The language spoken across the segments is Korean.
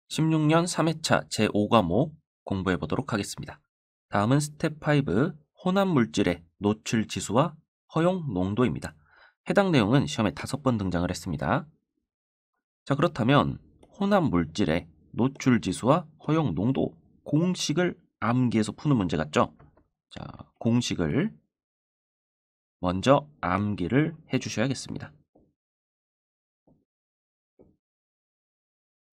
16년 3회차 제5과목 공부해 보도록 하겠습니다. 다음은 스텝 5 혼합 물질의 노출 지수와 허용 농도입니다. 해당 내용은 시험에 5번 등장을 했습니다. 자, 그렇다면 혼합 물질의 노출 지수와 허용 농도 공식을 암기해서 푸는 문제 같죠? 자, 공식을 먼저 암기를 해 주셔야겠습니다.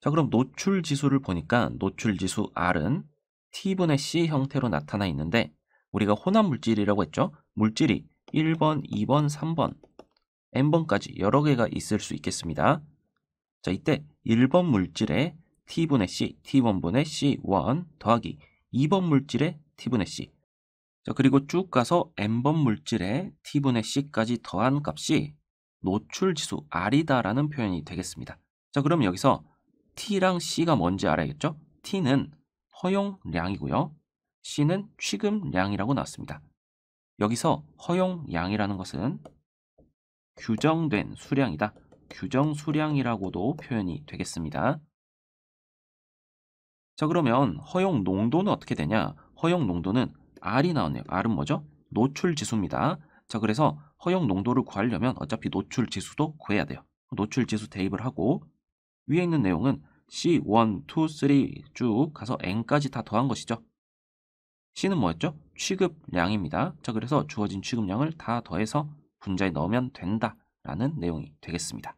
자, 그럼 노출 지수를 보니까 노출 지수 R은 T분의 C 형태로 나타나 있는데 우리가 혼합 물질이라고 했죠? 물질이 1번, 2번, 3번, n번까지 여러 개가 있을 수 있겠습니다. 자, 이때 1번 물질에 T분의 C, T1분의 C1 더하기 2번 물질에 T분의 C. 자, 그리고 쭉 가서 n번 물질에 T분의 C까지 더한 값이 노출 지수 R이다라는 표현이 되겠습니다. 자, 그럼 여기서 T랑 C가 뭔지 알아야겠죠? T는 허용량이고요. C는 취급량이라고 나왔습니다. 여기서 허용량이라는 것은 규정된 수량이다. 규정 수량이라고도 표현이 되겠습니다. 자, 그러면 허용 농도는 어떻게 되냐? 허용 농도는 R이 나왔네요. R은 뭐죠? 노출 지수입니다. 자, 그래서 허용 농도를 구하려면 어차피 노출 지수도 구해야 돼요. 노출 지수 대입을 하고 위에 있는 내용은 C1, 2, 3 쭉 가서 n까지 다 더한 것이죠. C는 뭐였죠? 취급량입니다. 자, 그래서 주어진 취급량을 다 더해서 분자에 넣으면 된다라는 내용이 되겠습니다.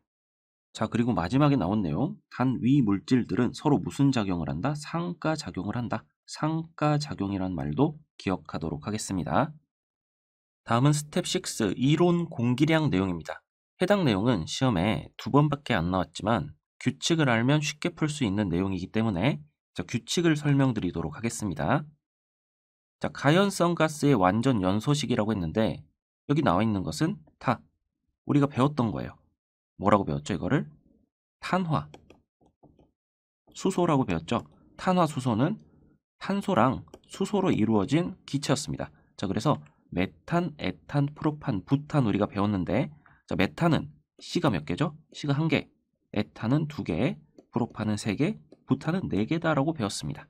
자, 그리고 마지막에 나온 내용, 단 위 물질들은 서로 무슨 작용을 한다? 상가 작용을 한다. 상가 작용이란 말도 기억하도록 하겠습니다. 다음은 스텝 6 이론 공기량 내용입니다. 해당 내용은 시험에 2번밖에 안 나왔지만 규칙을 알면 쉽게 풀 수 있는 내용이기 때문에 규칙을 설명드리도록 하겠습니다. 자, 가연성 가스의 완전 연소식이라고 했는데 여기 나와 있는 것은 다 우리가 배웠던 거예요. 뭐라고 배웠죠? 이거를 탄화, 수소라고 배웠죠. 탄화, 수소는 탄소랑 수소로 이루어진 기체였습니다. 자, 그래서 메탄, 에탄, 프로판, 부탄 우리가 배웠는데 자, 메탄은 C가 몇 개죠? C가 1개, 에탄은 2개, 프로판은 3개, 부탄은 4개다라고 배웠습니다.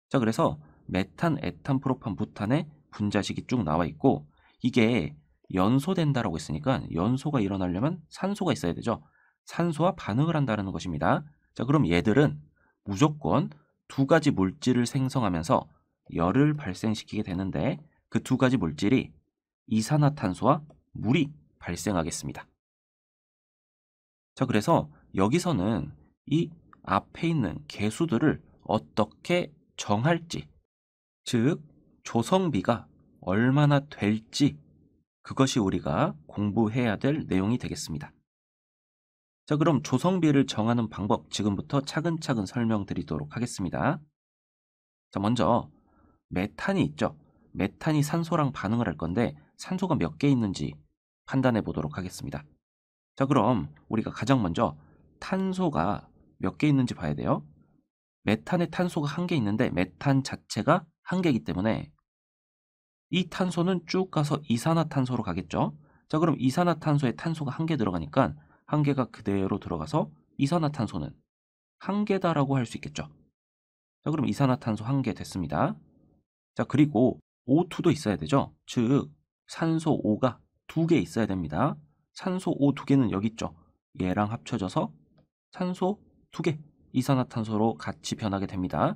자, 그래서 메탄, 에탄, 프로판, 부탄의 분자식이 쭉 나와 있고 이게 연소된다라고 했으니까 연소가 일어나려면 산소가 있어야 되죠. 산소와 반응을 한다는 것입니다. 자, 그럼 얘들은 무조건 2가지 물질을 생성하면서 열을 발생시키게 되는데 그 2가지 물질이 이산화탄소와 물이 발생하겠습니다. 자, 그래서 여기서는 이 앞에 있는 개수들을 어떻게 정할지, 즉 조성비가 얼마나 될지 그것이 우리가 공부해야 될 내용이 되겠습니다. 자, 그럼 조성비를 정하는 방법 지금부터 차근차근 설명드리도록 하겠습니다. 자, 먼저 메탄이 있죠. 메탄이 산소랑 반응을 할 건데 산소가 몇 개 있는지 판단해 보도록 하겠습니다. 자, 그럼 우리가 가장 먼저 탄소가 몇 개 있는지 봐야 돼요. 메탄에 탄소가 1개 있는데 메탄 자체가 1개이기 때문에 이 탄소는 쭉 가서 이산화탄소로 가겠죠. 자, 그럼 이산화탄소에 탄소가 1개 들어가니까 1개가 그대로 들어가서 이산화탄소는 1개다라고 할 수 있겠죠. 자, 그럼 이산화탄소 1개 됐습니다. 자, 그리고 O2도 있어야 되죠. 즉 산소 O가 2개 있어야 됩니다. 산소 O 2개는 여기 있죠. 얘랑 합쳐져서 산소 2개, 이산화탄소로 같이 변하게 됩니다.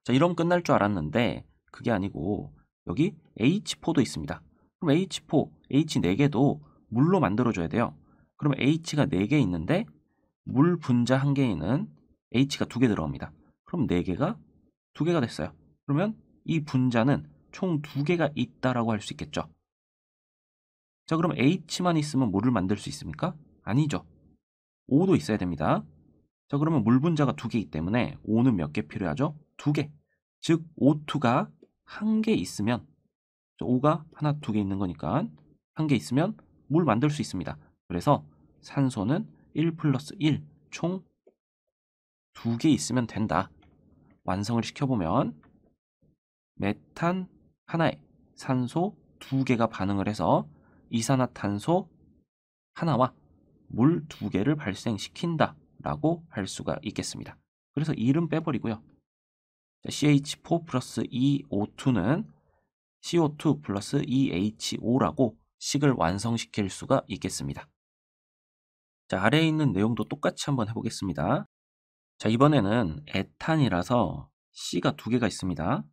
자, 이러면 끝날 줄 알았는데 그게 아니고 여기 H4도 있습니다. 그럼 H4, H 4개도 물로 만들어줘야 돼요. 그럼 H가 4개 있는데 물 분자 1개에는 H가 2개 들어갑니다. 그럼 4개가 2개가 됐어요. 그러면 이 분자는 총 2개가 있다라고 할 수 있겠죠. 자, 그럼 H만 있으면 물을 만들 수 있습니까? 아니죠. O도 있어야 됩니다. 자, 그러면 물 분자가 2개이기 때문에 O는 몇 개 필요하죠? 2개. 즉 O2가 1개 있으면 O가 하나, 2개 있는 거니까 1개 있으면 물 만들 수 있습니다. 그래서 산소는 1 플러스 1, 총 2개 있으면 된다. 완성을 시켜보면 메탄 하나에 산소 2개가 반응을 해서 이산화탄소 하나와 물 2개를 발생시킨다 라고 할 수가 있겠습니다. 그래서 1은 빼버리고요. CH4 플러스 EO2는 CO2 플러스 EHO라고 식을 완성시킬 수가 있겠습니다. 자, 아래에 있는 내용도 똑같이 한번 해보겠습니다. 자, 이번에는 에탄이라서 C가 두 개가 있습니다.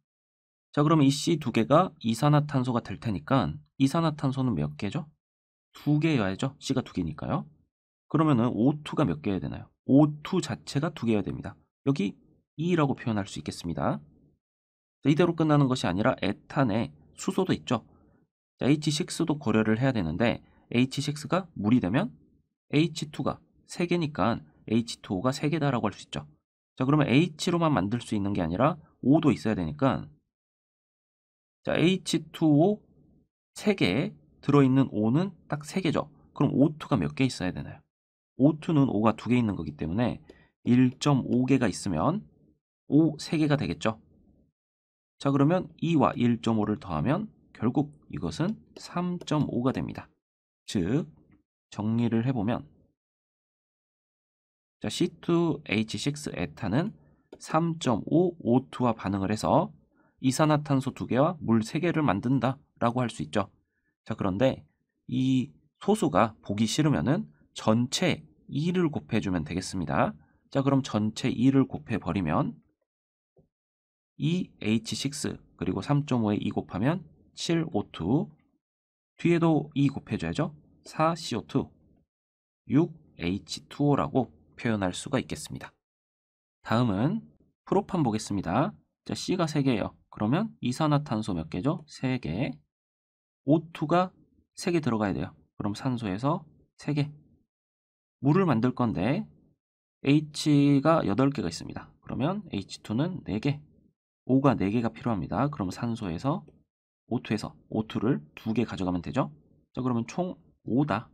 자, 그러면 이 C 두 개가 이산화탄소가 될 테니까 이산화탄소는 몇 개죠? 두 개여야죠. C가 두 개니까요. 그러면은 O2가 몇 개여야 되나요? O2 자체가 두 개여야 됩니다. 여기 2라고 표현할 수 있겠습니다. 자, 이대로 끝나는 것이 아니라 에탄에 수소도 있죠. 자, H6도 고려를 해야 되는데 H6가 물이 되면 H2가 3개니까 H2O가 3개다라고 할 수 있죠. 자, 그러면 H로만 만들 수 있는 게 아니라 O도 있어야 되니까 자, H2O 3개에 들어있는 O는 딱 3개죠. 그럼 O2가 몇 개 있어야 되나요? O2는 O가 2개 있는 거기 때문에 1.5개가 있으면 O 3개가 되겠죠. 자, 그러면 2와 1.5를 더하면 결국 이것은 3.5가 됩니다. 즉 정리를 해보면 자, C2H6 에탄은 3.5 O2와 반응을 해서 이산화탄소 2개와 물 3개를 만든다 라고 할 수 있죠. 자, 그런데 이 소수가 보기 싫으면은 전체 2를 곱해주면 되겠습니다. 자, 그럼 전체 2를 곱해버리면 2H6 그리고 3.5에 2 곱하면 7O2 뒤에도 2 곱해줘야죠. 4CO2 6H2O라고 표현할 수가 있겠습니다. 다음은 프로판 보겠습니다. 자, C가 3개예요. 그러면 이산화탄소 몇 개죠? 3개. O2가 3개 들어가야 돼요. 그럼 산소에서 3개. 물을 만들 건데 H가 8개가 있습니다. 그러면 H2는 4개. O가 4개가 필요합니다. 그럼 산소에서 O2에서 O2를 2개 가져가면 되죠. 자, 그러면 총 5다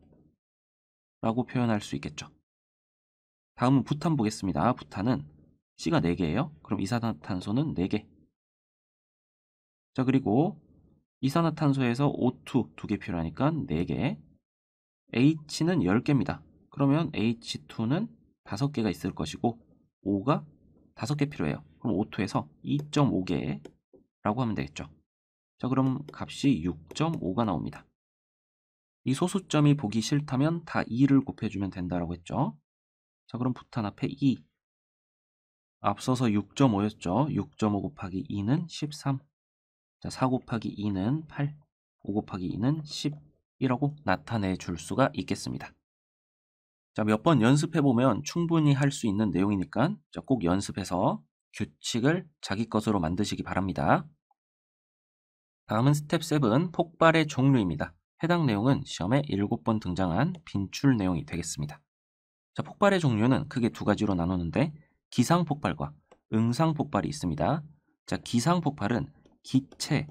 라고 표현할 수 있겠죠. 다음은 부탄 보겠습니다. 부탄은 C가 4개예요. 그럼 이산화탄소는 4개. 자, 그리고 이산화탄소에서 O2 2개 필요하니까 4개. H는 10개입니다. 그러면 H2는 5개가 있을 것이고 O가 5개 필요해요. 그럼 O2에서 2.5개라고 하면 되겠죠. 자, 그럼 값이 6.5가 나옵니다. 이 소수점이 보기 싫다면 다 2를 곱해주면 된다라고 했죠. 자, 그럼 부탄 앞에 2. 앞서서 6.5였죠. 6.5 곱하기 2는 13. 자, 4 곱하기 2는 8. 5 곱하기 2는 10이라고 나타내 줄 수가 있겠습니다. 자, 몇 번 연습해보면 충분히 할 수 있는 내용이니까 꼭 연습해서 규칙을 자기 것으로 만드시기 바랍니다. 다음은 스텝 7 폭발의 종류입니다. 해당 내용은 시험에 7번 등장한 빈출 내용이 되겠습니다. 자, 폭발의 종류는 크게 두 가지로 나누는데 기상폭발과 응상폭발이 있습니다. 자, 기상폭발은 기체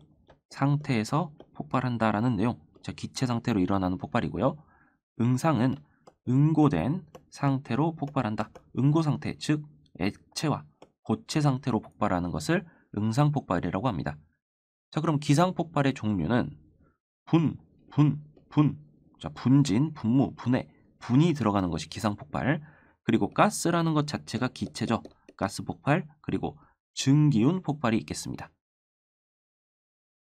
상태에서 폭발한다라는 내용. 자, 기체 상태로 일어나는 폭발이고요. 응상은 응고된 상태로 폭발한다. 응고 상태, 즉 액체와 고체 상태로 폭발하는 것을 응상폭발이라고 합니다. 자, 그럼 기상폭발의 종류는 분. 자, 분진, 분무, 분해, 분이 들어가는 것이 기상폭발. 그리고 가스라는 것 자체가 기체죠. 가스폭발, 그리고 증기운 폭발이 있겠습니다.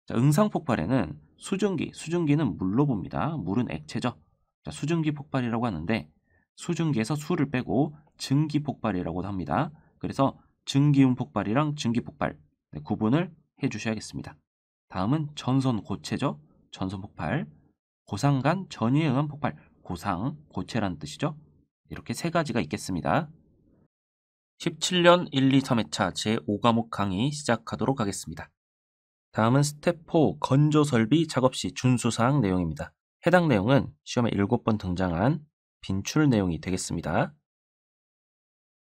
자, 응상폭발에는 수증기는 물로 봅니다. 물은 액체죠. 자, 수증기 폭발이라고 하는데 수증기에서 수를 빼고 증기 폭발이라고 합니다. 그래서 증기운 폭발이랑 증기 폭발 구분을 해주셔야겠습니다. 다음은 전선 고체죠. 전선 폭발, 고상 간 전위에 의한 폭발, 고상, 고체라는 뜻이죠. 이렇게 세 가지가 있겠습니다. 17년 1, 2, 3회차 제5과목 강의 시작하도록 하겠습니다. 다음은 스텝 4 건조 설비 작업 시 준수사항 내용입니다. 해당 내용은 시험에 7번 등장한 빈출 내용이 되겠습니다.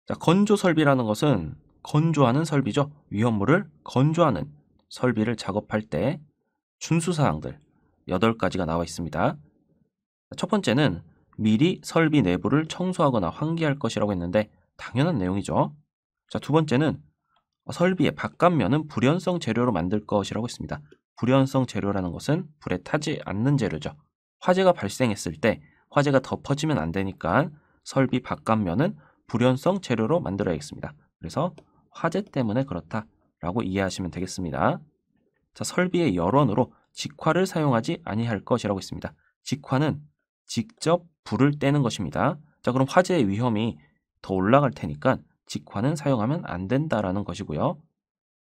자, 건조 설비라는 것은 건조하는 설비죠. 위험물을 건조하는 설비를 작업할 때 준수사항들 8가지가 나와 있습니다. 첫 번째는 미리 설비 내부를 청소하거나 환기할 것이라고 했는데 당연한 내용이죠. 자, 두 번째는 설비의 바깥면은 불연성 재료로 만들 것이라고 했습니다. 불연성 재료라는 것은 불에 타지 않는 재료죠. 화재가 발생했을 때 화재가 더 퍼지면 안 되니까 설비 바깥면은 불연성 재료로 만들어야겠습니다. 그래서 화재 때문에 그렇다라고 이해하시면 되겠습니다. 자, 설비의 열원으로 직화를 사용하지 아니할 것이라고 했습니다. 직화는 직접 불을 떼는 것입니다. 자, 그럼 화재의 위험이 더 올라갈 테니까 직화는 사용하면 안 된다라는 것이고요.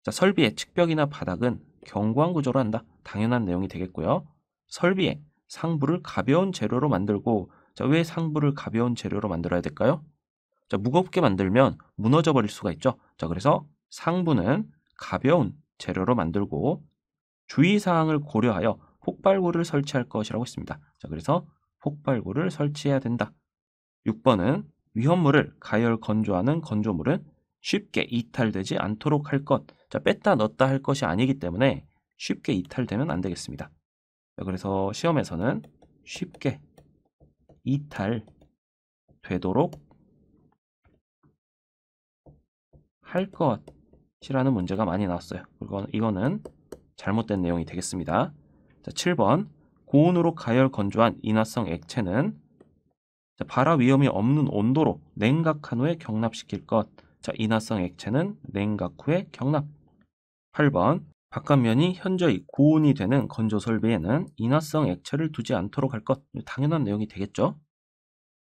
자, 설비의 측벽이나 바닥은 견고한 구조로 한다. 당연한 내용이 되겠고요. 설비에 상부를 가벼운 재료로 만들고, 자, 왜 상부를 가벼운 재료로 만들어야 될까요? 자, 무겁게 만들면 무너져 버릴 수가 있죠. 자, 그래서 상부는 가벼운 재료로 만들고 주의사항을 고려하여 폭발구를 설치할 것이라고 했습니다. 자, 그래서 폭발구를 설치해야 된다. 6번은 위험물을 가열 건조하는 건조물은 쉽게 이탈되지 않도록 할 것. 자, 뺐다 넣었다 할 것이 아니기 때문에 쉽게 이탈되면 안 되겠습니다. 자, 그래서 시험에서는 쉽게 이탈되도록 할 것이라는 문제가 많이 나왔어요. 그리고 이거는 잘못된 내용이 되겠습니다. 자, 7번 고온으로 가열 건조한 인화성 액체는 자, 발화 위험이 없는 온도로 냉각한 후에 경납시킬 것. 자, 인화성 액체는 냉각 후에 경납. 8번 바깥면이 현저히 고온이 되는 건조 설비에는 인화성 액체를 두지 않도록 할 것. 당연한 내용이 되겠죠.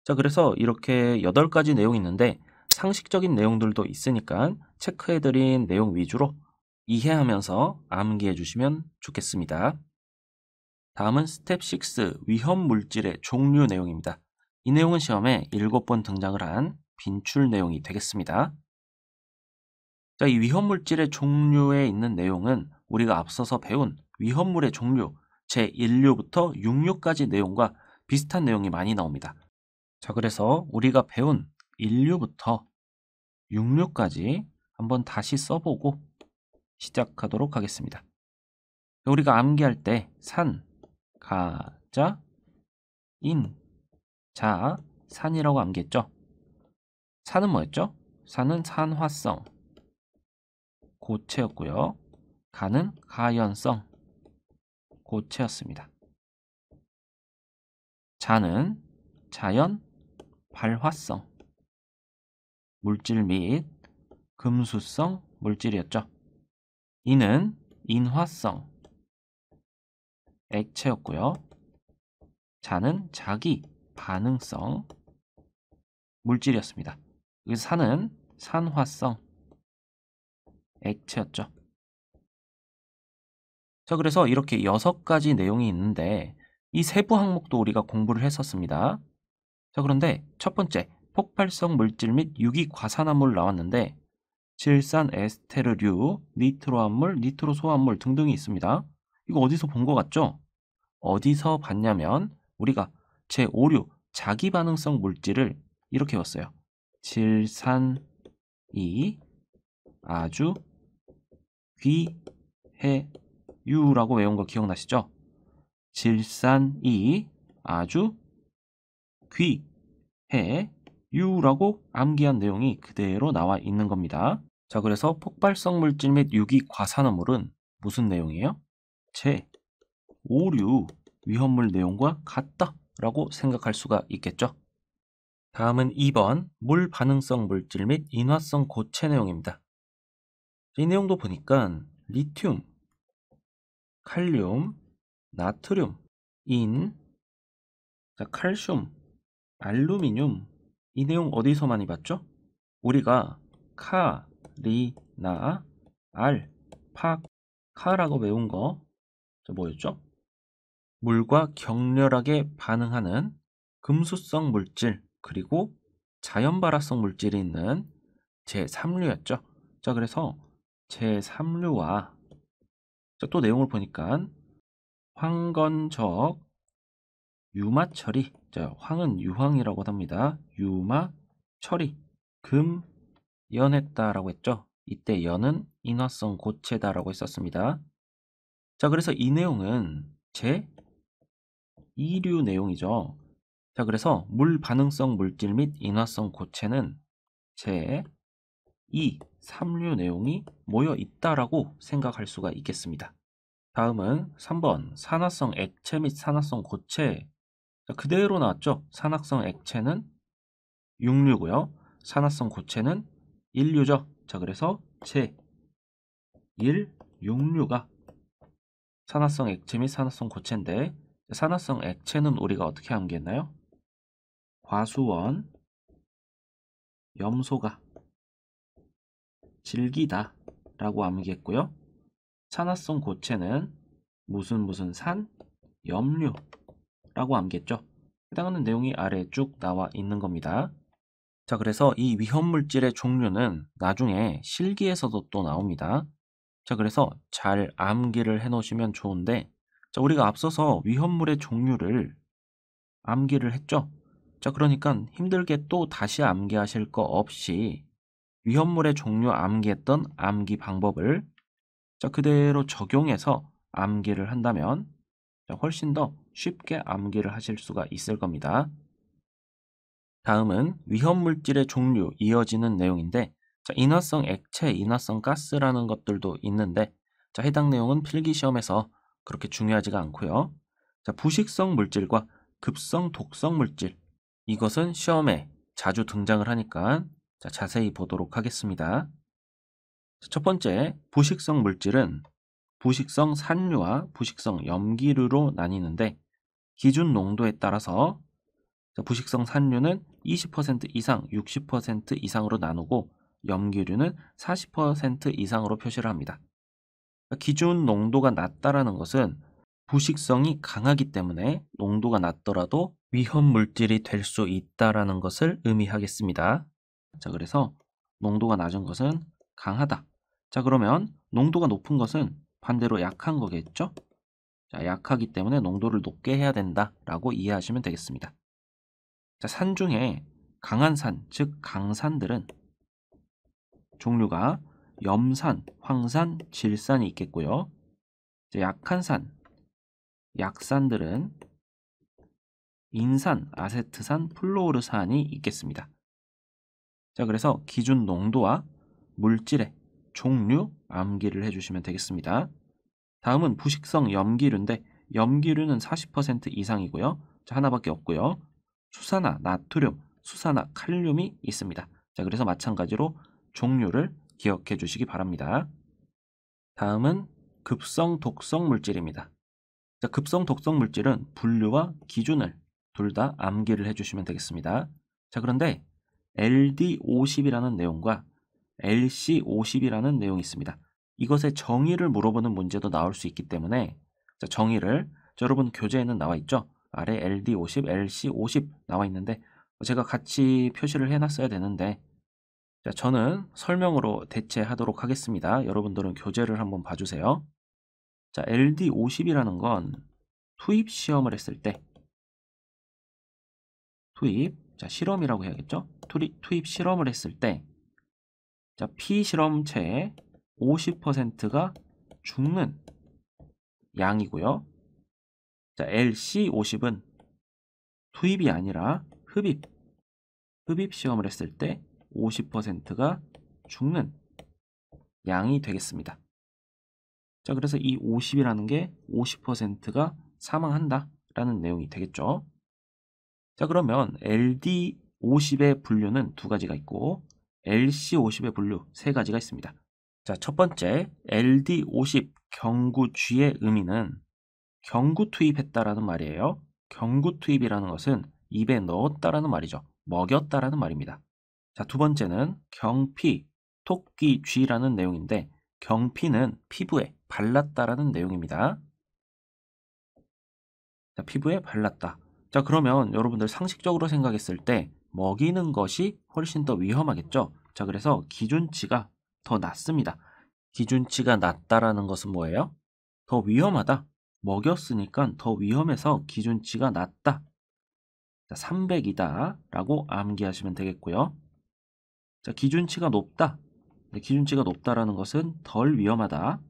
자, 그래서 이렇게 8가지 내용이 있는데 상식적인 내용들도 있으니까 체크해드린 내용 위주로 이해하면서 암기해 주시면 좋겠습니다. 다음은 스텝 6 위험 물질의 종류 내용입니다. 이 내용은 시험에 7번 등장을 한 빈출 내용이 되겠습니다. 자, 이 위험 물질의 종류에 있는 내용은 우리가 앞서서 배운 위험물의 종류 제1류부터 6류까지 내용과 비슷한 내용이 많이 나옵니다. 자, 그래서 우리가 배운 1류부터 6류까지 한번 다시 써보고 시작하도록 하겠습니다. 우리가 암기할 때 산, 가, 자, 인, 자, 산이라고 암기했죠? 산은 뭐였죠? 산은 산화성, 고체였고요. 가는 가연성, 고체였습니다. 자는 자연, 발화성, 물질 및 금수성 물질이었죠. 이는 인화성, 액체였고요. 자는 자기, 반응성, 물질이었습니다. 여기서 산은 산화성, 액체였죠. 자, 그래서 이렇게 6가지 내용이 있는데 이 세부 항목도 우리가 공부를 했었습니다. 자, 그런데 첫 번째 폭발성 물질 및 유기과산화물 나왔는데 질산 에스테르류, 니트로암물, 니트로소암물 등등이 있습니다. 이거 어디서 본 것 같죠? 어디서 봤냐면 우리가 제5류 자기반응성 물질을 이렇게 외웠어요. 질산이 아주 귀해유라고 외운 거 기억나시죠? 질산이 아주 귀해유라고 암기한 내용이 그대로 나와 있는 겁니다. 자, 그래서 폭발성 물질 및 유기과산화물은 무슨 내용이에요? 제5류 위험물 내용과 같다라고 생각할 수가 있겠죠. 다음은 2번 물 반응성 물질 및 인화성 고체 내용입니다. 이 내용도 보니까 리튬, 칼륨, 나트륨, 인, 자, 칼슘, 알루미늄 이 내용 어디서 많이 봤죠? 우리가 카, 리, 나, 알, 파, 카라고 외운 거 뭐였죠? 물과 격렬하게 반응하는 금수성 물질 그리고 자연발화성 물질이 있는 제3류였죠. 자, 그래서 제3류와 또 내용을 보니까 황건적 유마 처리, 자, 황은 유황이라고 합니다. 유마 처리, 금 연했다라고 했죠. 이때 연은 인화성 고체다라고 했었습니다. 자, 그래서 이 내용은 제2류 내용이죠. 자, 그래서 물 반응성 물질 및 인화성 고체는 제2, 3류 내용이 모여 있다라고 생각할 수가 있겠습니다. 다음은 3번 산화성 액체 및 산화성 고체. 자, 그대로 나왔죠. 산화성 액체는 6류고요. 산화성 고체는 인류죠. 자, 그래서 제1육류가 산화성 액체 및 산화성 고체인데, 산화성 액체는 우리가 어떻게 암기했나요? 과수원, 염소가 질기다 라고 암기했고요. 산화성 고체는 무슨 산, 염류라고 암기했죠. 해당하는 내용이 아래에 쭉 나와 있는 겁니다. 자, 그래서 이 위험물질의 종류는 나중에 실기에서도 또 나옵니다. 자, 그래서 잘 암기를 해 놓으시면 좋은데, 자, 우리가 앞서서 위험물의 종류를 암기를 했죠. 자, 그러니까 힘들게 또 다시 암기하실 거 없이 위험물의 종류 암기했던 암기 방법을 자, 그대로 적용해서 암기를 한다면 자, 훨씬 더 쉽게 암기를 하실 수가 있을 겁니다. 다음은 위험물질의 종류 이어지는 내용인데, 자, 인화성 액체, 인화성 가스라는 것들도 있는데, 자, 해당 내용은 필기시험에서 그렇게 중요하지가 않고요. 자, 부식성 물질과 급성 독성 물질, 이것은 시험에 자주 등장을 하니까 자, 자세히 보도록 하겠습니다. 자, 첫 번째, 부식성 물질은 부식성 산류와 부식성 염기류로 나뉘는데, 기준 농도에 따라서 부식성 산류는 20% 이상, 60% 이상으로 나누고 염기류는 40% 이상으로 표시를 합니다. 기준 농도가 낮다라는 것은 부식성이 강하기 때문에 농도가 낮더라도 위험 물질이 될 수 있다라는 것을 의미하겠습니다. 자, 그래서 농도가 낮은 것은 강하다. 자, 그러면 농도가 높은 것은 반대로 약한 거겠죠? 자, 약하기 때문에 농도를 높게 해야 된다라고 이해하시면 되겠습니다. 자, 산 중에 강한 산, 즉 강산들은 종류가 염산, 황산, 질산이 있겠고요. 이제 약한 산, 약산들은 인산, 아세트산, 플로르산이 있겠습니다. 자, 그래서 기준 농도와 물질의 종류 암기를 해주시면 되겠습니다. 다음은 부식성 염기류인데 염기류는 40% 이상이고요. 자, 하나밖에 없고요. 수산화, 나트륨, 수산화, 칼륨이 있습니다. 자, 그래서 마찬가지로 종류를 기억해 주시기 바랍니다. 다음은 급성 독성 물질입니다. 자, 급성 독성 물질은 분류와 기준을 둘 다 암기를 해주시면 되겠습니다. 자, 그런데 LD50이라는 내용과 LC50이라는 내용이 있습니다. 이것의 정의를 물어보는 문제도 나올 수 있기 때문에 자, 정의를 여러분 교재에는 나와 있죠. 아래 LD50, LC50 나와 있는데 제가 같이 표시를 해놨어야 되는데 자, 저는 설명으로 대체하도록 하겠습니다. 여러분들은 교재를 한번 봐주세요. 자, LD50이라는 건 투입 시험을 했을 때 투입, 자, 실험이라고 해야겠죠? 투입 실험을 했을 때 자, 피실험체의 50%가 죽는 양이고요. 자, LC50은 투입이 아니라 흡입 시험을 했을 때 50%가 죽는 양이 되겠습니다. 자, 그래서 이 50이라는 게 50%가 사망한다라는 내용이 되겠죠. 자, 그러면 LD50의 분류는 두 가지가 있고 LC50의 분류 세 가지가 있습니다. 자, 첫 번째 LD50 경구쥐의 의미는 경구 투입했다라는 말이에요. 경구 투입이라는 것은 입에 넣었다라는 말이죠. 먹였다라는 말입니다. 자, 두 번째는 경피, 토끼, 쥐라는 내용인데 경피는 피부에 발랐다라는 내용입니다. 자, 피부에 발랐다. 자, 그러면 여러분들 상식적으로 생각했을 때 먹이는 것이 훨씬 더 위험하겠죠. 자, 그래서 기준치가 더 낮습니다. 기준치가 낮다라는 것은 뭐예요? 더 위험하다. 먹였으니까 더 위험해서 기준치가 낮다. 자, 300이다 라고 암기하시면 되겠고요. 자, 기준치가 높다. 기준치가 높다라는 것은 덜 위험하다.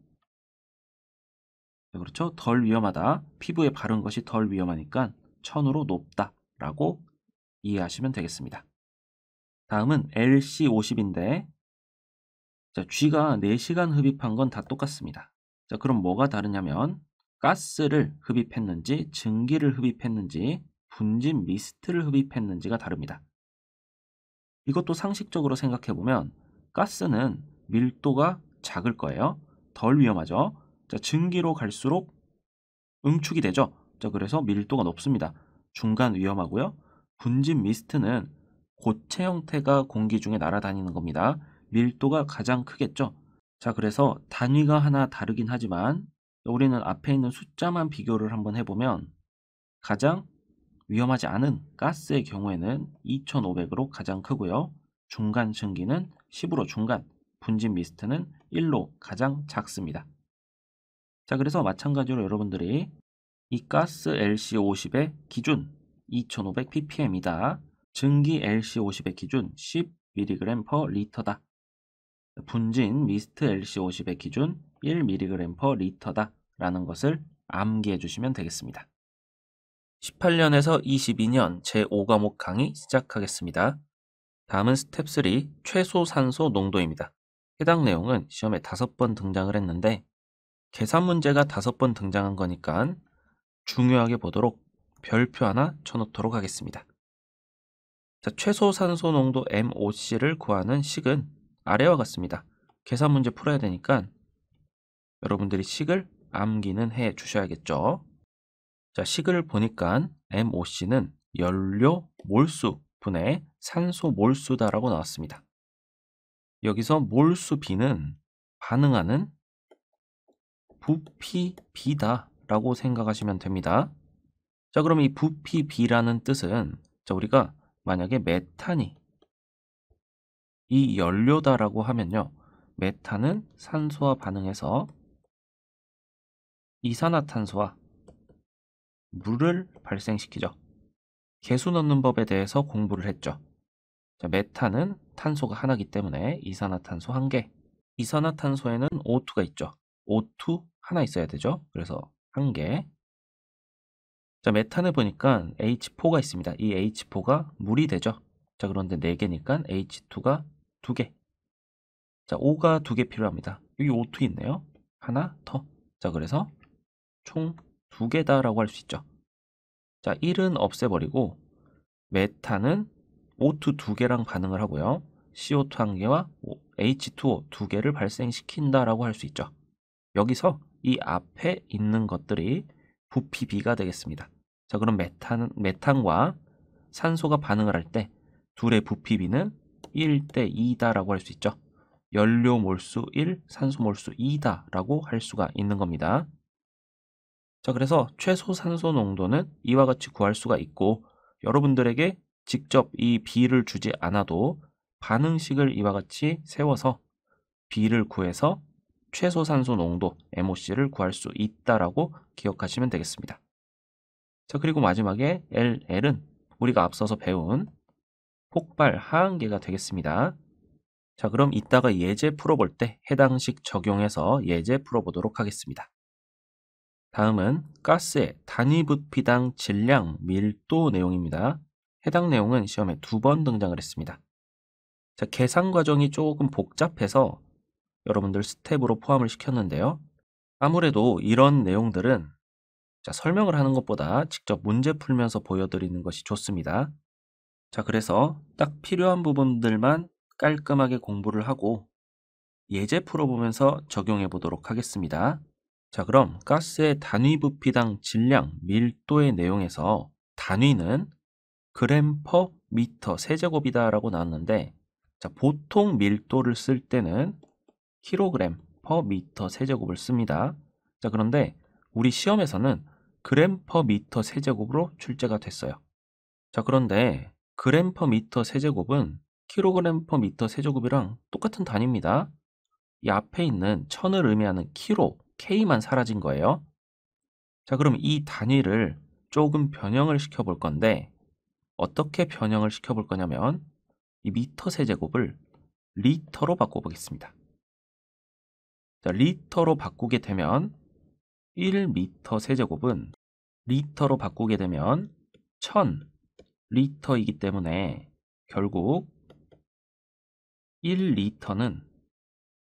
자, 그렇죠? 덜 위험하다. 피부에 바른 것이 덜 위험하니까 1000으로 높다 라고 이해하시면 되겠습니다. 다음은 LC50인데 자, 쥐가 4시간 흡입한 건 다 똑같습니다. 자, 그럼 뭐가 다르냐면 가스를 흡입했는지 증기를 흡입했는지 분진 미스트를 흡입했는지가 다릅니다. 이것도 상식적으로 생각해보면 가스는 밀도가 작을 거예요. 덜 위험하죠. 자, 증기로 갈수록 응축이 되죠. 자, 그래서 밀도가 높습니다. 중간 위험하고요. 분진 미스트는 고체 형태가 공기 중에 날아다니는 겁니다. 밀도가 가장 크겠죠. 자, 그래서 단위가 하나 다르긴 하지만 우리는 앞에 있는 숫자만 비교를 한번 해보면 가장 위험하지 않은 가스의 경우에는 2500으로 가장 크고요. 중간 증기는 10으로 중간, 분진 미스트는 1로 가장 작습니다. 자, 그래서 마찬가지로 여러분들이 이 가스 LC50의 기준 2500ppm이다. 증기 LC50의 기준 10mg/L다. 분진 미스트 LC50의 기준 1mg/L다. 라는 것을 암기해 주시면 되겠습니다. 18년에서 22년 제5과목 강의 시작하겠습니다. 다음은 스텝 3 최소 산소 농도입니다. 해당 내용은 시험에 5번 등장을 했는데 계산 문제가 5번 등장한 거니까 중요하게 보도록 별표 하나 쳐놓도록 하겠습니다. 자, 최소 산소 농도 MOC를 구하는 식은 아래와 같습니다. 계산 문제 풀어야 되니까 여러분들이 식을 암기는 해 주셔야겠죠. 자, 식을 보니까 MOC는 연료 몰수 분의 산소 몰수다라고 나왔습니다. 여기서 몰수 B는 반응하는 부피 B다라고 생각하시면 됩니다. 자, 그럼 이 부피 B라는 뜻은 자, 우리가 만약에 메탄이 이 연료다라고 하면요. 메탄은 산소와 반응해서 이산화탄소와 물을 발생시키죠. 개수 넣는 법에 대해서 공부를 했죠. 자, 메탄은 탄소가 하나이기 때문에 이산화탄소 1개. 이산화탄소에는 O2가 있죠. O2 하나 있어야 되죠. 그래서 1개. 자, 메탄을 보니까 H4가 있습니다. 이 H4가 물이 되죠. 자, 그런데 4개니까 H2가 2개. 자, O가 2개 필요합니다. 여기 O2 있네요. 하나 더. 자, 그래서 총 2개다라고 할 수 있죠. 자, 1은 없애버리고 메탄은 O2 2개랑 반응을 하고요. CO2 1개와 H2O 2개를 발생시킨다라고 할 수 있죠. 여기서 이 앞에 있는 것들이 부피 B가 되겠습니다. 자, 그럼 메탄과 산소가 반응을 할 때 둘의 부피 B는 1대 2다라고 할 수 있죠. 연료 몰수 1, 산소 몰수 2다라고 할 수가 있는 겁니다. 자, 그래서 최소 산소 농도는 이와 같이 구할 수가 있고 여러분들에게 직접 이 B를 주지 않아도 반응식을 이와 같이 세워서 B를 구해서 최소 산소 농도 MOC를 구할 수 있다라고 기억하시면 되겠습니다. 자, 그리고 마지막에 LL은 우리가 앞서서 배운 폭발 하한계가 되겠습니다. 자, 그럼 이따가 예제 풀어볼 때 해당식 적용해서 예제 풀어보도록 하겠습니다. 다음은 가스의 단위 부피당 질량 밀도 내용입니다. 해당 내용은 시험에 2번 등장을 했습니다. 자, 계산 과정이 조금 복잡해서 여러분들 스텝으로 포함을 시켰는데요. 아무래도 이런 내용들은 자, 설명을 하는 것보다 직접 문제 풀면서 보여드리는 것이 좋습니다. 자, 그래서 딱 필요한 부분들만 깔끔하게 공부를 하고 예제 풀어보면서 적용해 보도록 하겠습니다. 자, 그럼 가스의 단위 부피당 질량 밀도의 내용에서 단위는 그램 퍼 미터 세제곱이다 라고 나왔는데 자, 보통 밀도를 쓸 때는 킬로그램 퍼 미터 세제곱을 씁니다. 자, 그런데 우리 시험에서는 그램 퍼 미터 세제곱으로 출제가 됐어요. 자, 그런데 그램 퍼 미터 세제곱은 킬로그램 퍼 미터 세제곱이랑 똑같은 단위입니다. 이 앞에 있는 천을 의미하는 키로, K만 사라진 거예요. 자, 그럼 이 단위를 조금 변형을 시켜볼 건데 어떻게 변형을 시켜볼 거냐면 이 미터 세제곱을 리터로 바꿔보겠습니다. 자, 리터로 바꾸게 되면 1미터 세제곱은 리터로 바꾸게 되면 1000리터이기 때문에 결국 1리터는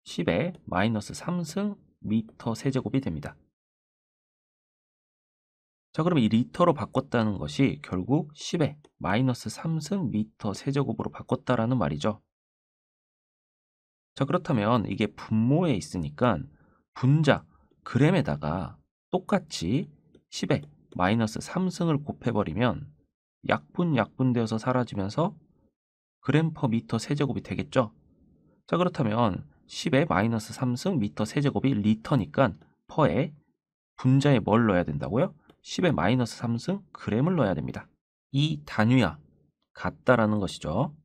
10의 마이너스 3승 미터 세제곱이 됩니다. 자, 그럼 이 리터로 바꿨다는 것이 결국 10의 마이너스 3승 미터 세제곱으로 바꿨다라는 말이죠. 자, 그렇다면 이게 분모에 있으니까 분자 g에다가 똑같이 10의 마이너스 3승을 곱해버리면 약분되어서 사라지면서 그램 퍼 미터 세제곱이 되겠죠? 자, 그렇다면 10의 마이너스 3승 미터 세제곱이 리터니까 퍼에 분자에 뭘 넣어야 된다고요? 10의 마이너스 3승 g을 넣어야 됩니다. 이 단위와 같다라는 것이죠.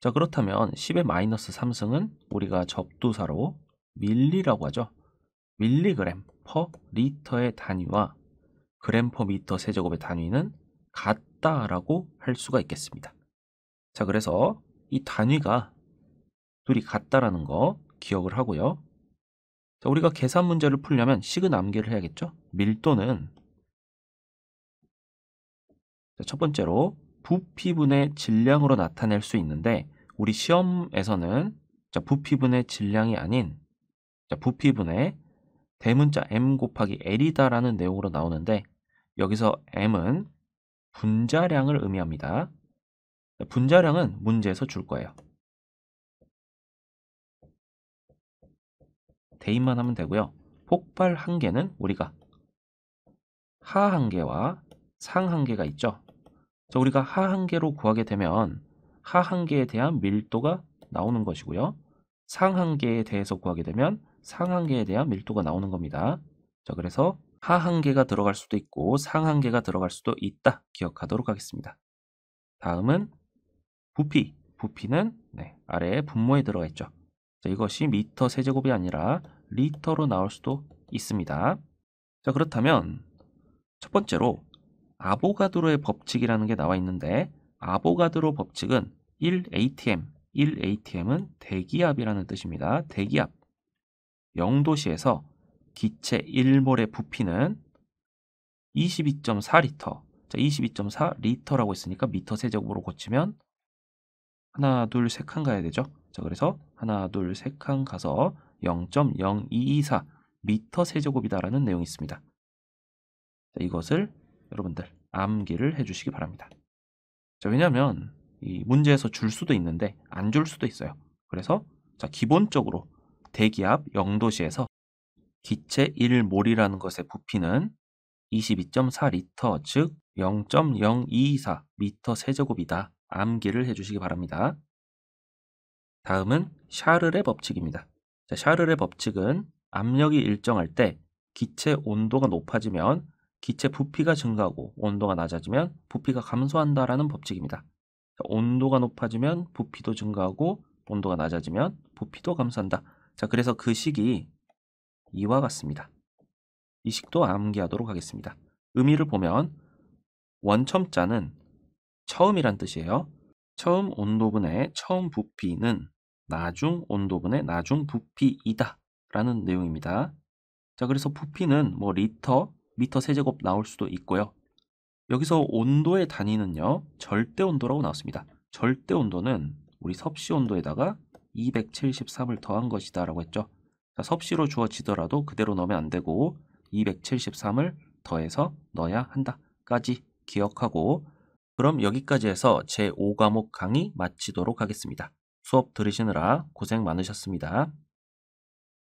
자, 그렇다면 10의 마이너스 3승은 우리가 접두사로 밀리라고 하죠. 밀리그램 퍼 리터의 단위와 그램 퍼 미터 세제곱의 단위는 같다라고 할 수가 있겠습니다. 자, 그래서 이 단위가 둘이 같다라는 거 기억을 하고요. 자, 우리가 계산 문제를 풀려면 식은 암기를 해야겠죠. 밀도는 첫 번째로 부피분의 질량으로 나타낼 수 있는데 우리 시험에서는 부피분의 질량이 아닌 부피분의 대문자 m 곱하기 l이다라는 내용으로 나오는데 여기서 m은 분자량을 의미합니다. 분자량은 문제에서 줄 거예요. 대입만 하면 되고요. 폭발 한계는 우리가 하 한계와 상 한계가 있죠. 자, 우리가 하 한계로 구하게 되면 하 한계에 대한 밀도가 나오는 것이고요. 상 한계에 대해서 구하게 되면 상 한계에 대한 밀도가 나오는 겁니다. 자, 그래서 하 한계가 들어갈 수도 있고 상 한계가 들어갈 수도 있다 기억하도록 하겠습니다. 다음은 부피. 부피는 아래에 분모에 들어가 있죠. 자, 이것이 미터 세제곱이 아니라 리터로 나올 수도 있습니다. 자, 그렇다면 첫 번째로 아보가드로의 법칙이라는 게 나와 있는데 아보가드로 법칙은 1atm, 1atm은 대기압이라는 뜻입니다. 대기압 0도씨에서 기체 1몰의 부피는 22.4리터. 자, 22.4리터라고 했으니까 미터 세제곱으로 고치면 하나, 둘, 세 칸 가야 되죠. 자, 그래서 하나, 둘, 세 칸 가서 0.0224 미터 세제곱이다라는 내용이 있습니다. 자, 이것을 여러분들 암기를 해주시기 바랍니다. 자, 왜냐하면 이 문제에서 줄 수도 있는데 안 줄 수도 있어요. 그래서 자, 기본적으로 대기압 0도씨에서 기체 1몰이라는 것의 부피는 22.4리터, 즉 0.0224 미터 세제곱이다. 암기를 해주시기 바랍니다. 다음은 샤를의 법칙입니다. 자, 샤를의 법칙은 압력이 일정할 때 기체 온도가 높아지면 기체 부피가 증가하고 온도가 낮아지면 부피가 감소한다라는 법칙입니다. 자, 온도가 높아지면 부피도 증가하고 온도가 낮아지면 부피도 감소한다. 자, 그래서 그 식이 이와 같습니다. 이 식도 암기하도록 하겠습니다. 의미를 보면 원첨자는 처음이란 뜻이에요. 처음 온도분의 처음 부피는 나중 온도분의 나중 부피이다 라는 내용입니다. 자, 그래서 부피는 뭐 리터, 미터 세제곱 나올 수도 있고요. 여기서 온도의 단위는요, 절대 온도라고 나왔습니다. 절대 온도는 우리 섭씨 온도에다가 273을 더한 것이다 라고 했죠. 자, 섭씨로 주어지더라도 그대로 넣으면 안 되고 273을 더해서 넣어야 한다까지 기억하고, 그럼 여기까지 해서 제5과목 강의 마치도록 하겠습니다. 수업 들으시느라 고생 많으셨습니다.